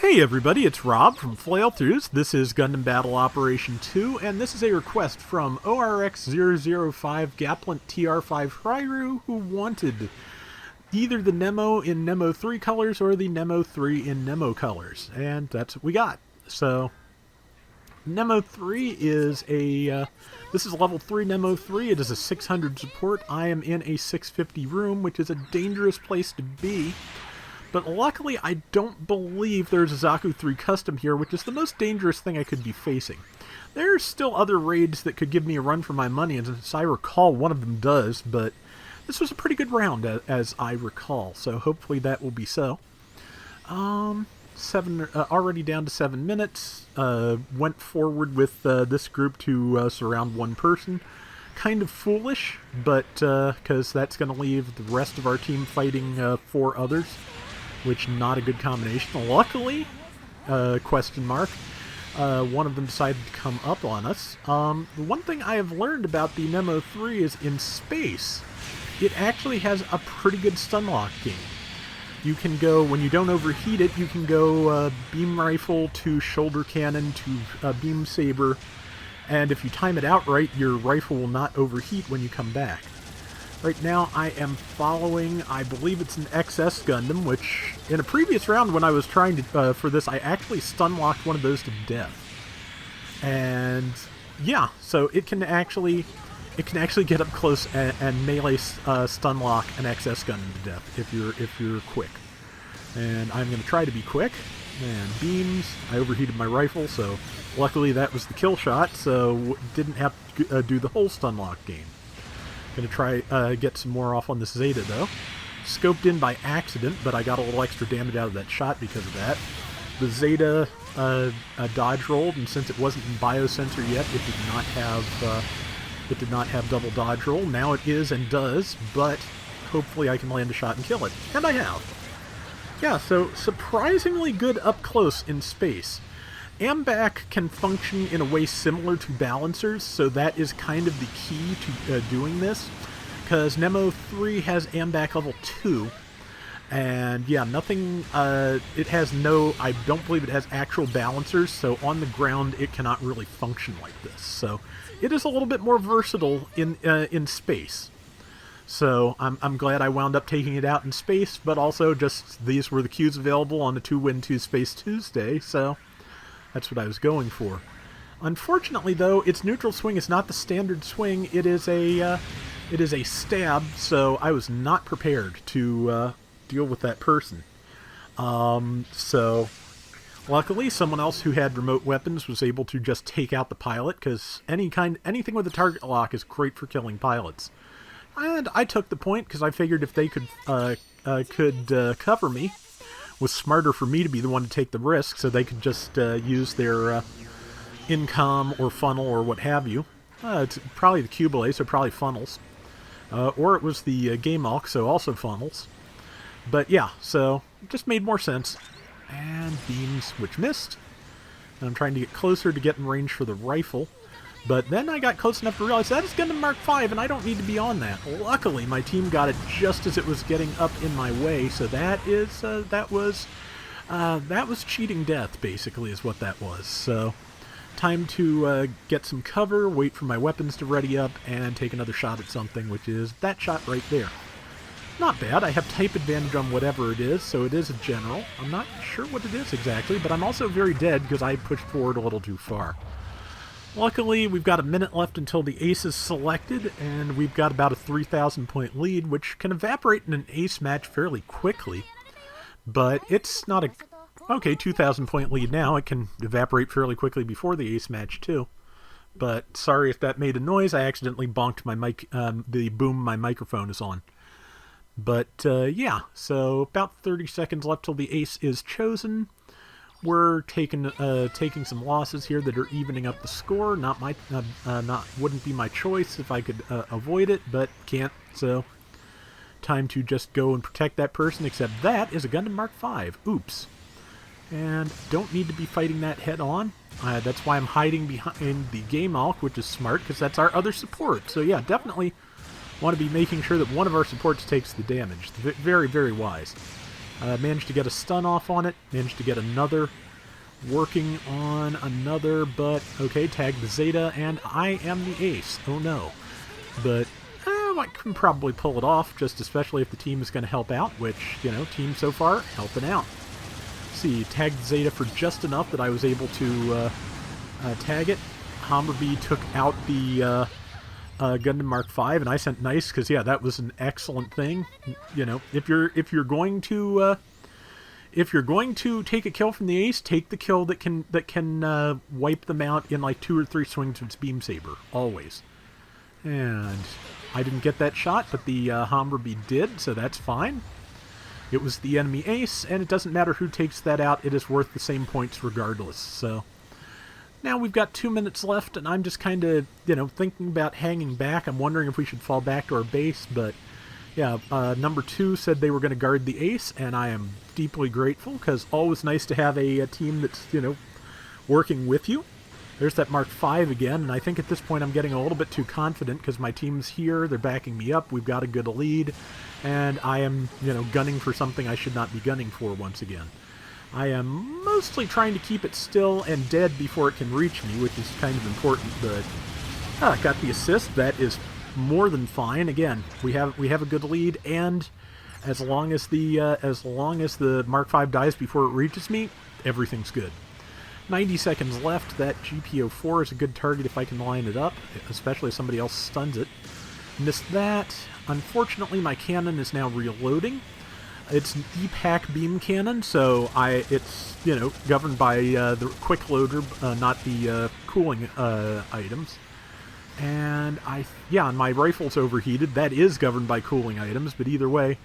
Hey everybody, it's Rob from Flailthroughs. This is Gundam Battle Operation 2, and this is a request from ORX-005 Gaplant TR5 Hryru, who wanted either the Nemo in Nemo 3 colors or the Nemo 3 in Nemo colors, and that's what we got. So, Nemo 3 is this is level 3 Nemo 3. It is a 600 support. I am in a 650 room, which is a dangerous place to be. But luckily, I don't believe there's a Zaku 3 custom here, which is the most dangerous thing I could be facing. There's still other raids that could give me a run for my money, and as I recall, one of them does, but this was a pretty good round, as I recall, so hopefully that will be so. Already down to 7 minutes. Went forward with this group to surround one person. Kind of foolish, but because that's going to leave the rest of our team fighting 4 others. Which, not a good combination. Luckily, question mark, one of them decided to come up on us. The one thing I have learned about the Nemo 3 is in space, it actually has a pretty good stun lock game. You can go, when you don't overheat it, you can go beam rifle to shoulder cannon to beam saber, and if you time it out right, your rifle will not overheat when you come back. Right now, I am following, I believe it's an XS Gundam, which, in a previous round when I was trying to, for this, I actually stun-locked one of those to death. And, yeah, so it can actually get up close and melee stun-lock an XS Gundam to death, if you're quick. And I'm going to try to be quick. And beams, I overheated my rifle, so luckily that was the kill shot, so didn't have to do the whole stun-lock game. Gonna try get some more off on this Zeta though. Scoped in by accident, but I got a little extra damage out of that shot because of that. The Zeta dodge rolled, and since it wasn't in biosensor yet, it did not have double dodge roll. Now it is and does, but hopefully I can land a shot and kill it, and I have. Yeah, so surprisingly good up close in space. AMBAC can function in a way similar to balancers, so that is kind of the key to doing this, because Nemo 3 has AMBAC level 2, and yeah, nothing, it has no, I don't believe it has actual balancers, so on the ground it cannot really function like this, so it is a little bit more versatile in space. So I'm glad I wound up taking it out in space, but also just these were the queues available on the 2-Win-2 Space Tuesday, so that's what I was going for. Unfortunately, though, its neutral swing is not the standard swing. It is a stab, so I was not prepared to deal with that person. So luckily, someone else who had remote weapons was able to just take out the pilot, because anything with a target lock is great for killing pilots. And I took the point because I figured if they could cover me, was smarter for me to be the one to take the risk, so they could just use their incom or funnel or what have you. It's probably the Cubile, so probably funnels. Or it was the Game Alk, so also funnels. But yeah, so it just made more sense. And beams, which missed. And I'm trying to get closer to get in range for the rifle. But then I got close enough to realize that is Gundam Mark V, and I don't need to be on that. Luckily, my team got it just as it was getting up in my way, so that was cheating death, basically, is what that was. So, time to get some cover, wait for my weapons to ready up, and take another shot at something, which is that shot right there. Not bad. I have type advantage on whatever it is, so it is a general. I'm not sure what it is exactly, but I'm also very dead because I pushed forward a little too far. Luckily, we've got a minute left until the ace is selected, and we've got about a 3,000 point lead, which can evaporate in an ace match fairly quickly. But it's not a... Okay, 2,000 point lead now. It can evaporate fairly quickly before the ace match, too. But sorry if that made a noise. I accidentally bonked my mic, the boom my microphone is on. But, yeah, so about 30 seconds left till the ace is chosen. We're taking some losses here that are evening up the score. Wouldn't be my choice if I could avoid it, but can't. So time to just go and protect that person. Except that is a Gundam Mark V. Oops. And don't need to be fighting that head on. That's why I'm hiding behind the Game Alk, which is smart because that's our other support. So yeah, definitely want to be making sure that one of our supports takes the damage. Very, very wise. Managed to get a stun off on it. Managed to get another. Working on another, but okay, tag the Zeta, and I am the ace. Oh no. But I can probably pull it off, just especially if the team is going to help out, which, you know, team so far, helping out. See, tagged the Zeta for just enough that I was able to tag it. Hammerby took out the Gundam Mark V, and I sent nice, because, yeah, that was an excellent thing. You know, if you're going to take a kill from the ace, take the kill that can wipe them out in like 2 or 3 swings of its beam saber, always. And I didn't get that shot, but the Hammerby did, so that's fine. It was the enemy ace, and it doesn't matter who takes that out, it is worth the same points regardless. So now we've got 2 minutes left, and I'm just kind of, you know, thinking about hanging back. I'm wondering if we should fall back to our base, but yeah, number 2 said they were going to guard the ace, and I am deeply grateful, because always nice to have a team that's, you know, working with you. There's that Mark V again, and I think at this point I'm getting a little bit too confident, because my team's here, they're backing me up, we've got a good lead, and I am, you know, gunning for something I should not be gunning for once again. I am mostly trying to keep it still and dead before it can reach me, which is kind of important, but got the assist. That is more than fine. Again, we have a good lead, and as long as the Mark V dies before it reaches me, everything's good. 90 seconds left. That GPO-4 is a good target if I can line it up, especially if somebody else stuns it. Missed that. Unfortunately, my cannon is now reloading. It's an EPAC beam cannon, so it's, you know, governed by the quick loader, not the cooling items. And and my rifle's overheated. That is governed by cooling items, but either way,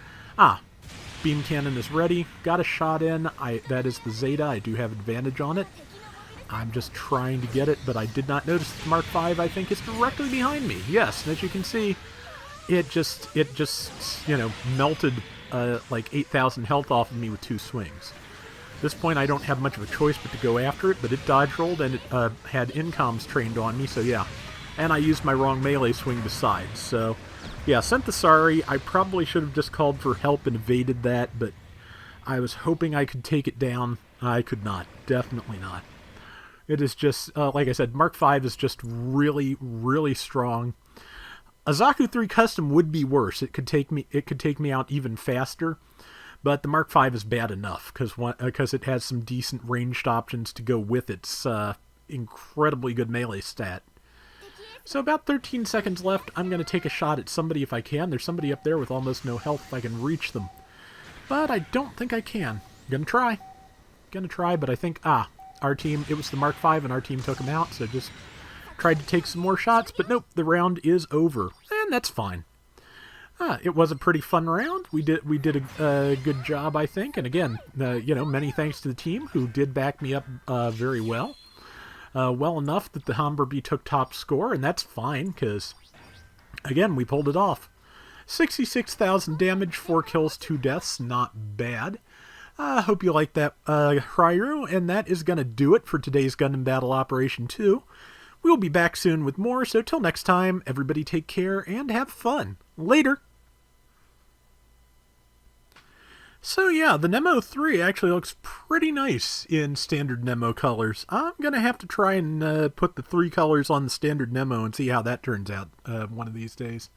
beam cannon is ready. Got a shot in. That is the Zeta. I do have advantage on it. I'm just trying to get it, but I did not notice the Mark V, I think, is directly behind me. Yes, and as you can see, it just you know, melted like 8,000 health off of me with 2 swings. At this point, I don't have much of a choice but to go after it, but it dodge rolled, and it had incoms trained on me, so yeah. And I used my wrong melee swing besides, so yeah, sent the sorry. I probably should have just called for help and evaded that, but I was hoping I could take it down. I could not. Definitely not. It is just, like I said, Mark V is just really, really strong. A Zaku 3 Custom would be worse. It could take me out even faster, but the Mark V is bad enough, because it has some decent ranged options to go with its incredibly good melee stat. So about 13 seconds left. I'm going to take a shot at somebody if I can. There's somebody up there with almost no health if I can reach them. But I don't think I can. Gonna try, but I think, our team, it was the Mark V and our team took him out, so just tried to take some more shots, but nope, the round is over, and that's fine. It was a pretty fun round. We did a good job, I think, and again, you know, many thanks to the team who did back me up very well. Well enough that the Hammerby took top score, and that's fine, because, again, we pulled it off. 66,000 damage, 4 kills, 2 deaths, not bad. I hope you liked that, Ryu, and that is going to do it for today's Gundam Battle Operation 2. We'll be back soon with more, so till next time, everybody take care and have fun. Later! So yeah, the Nemo 3 actually looks pretty nice in standard Nemo colors. I'm going to have to try and put the 3 colors on the standard Nemo and see how that turns out one of these days.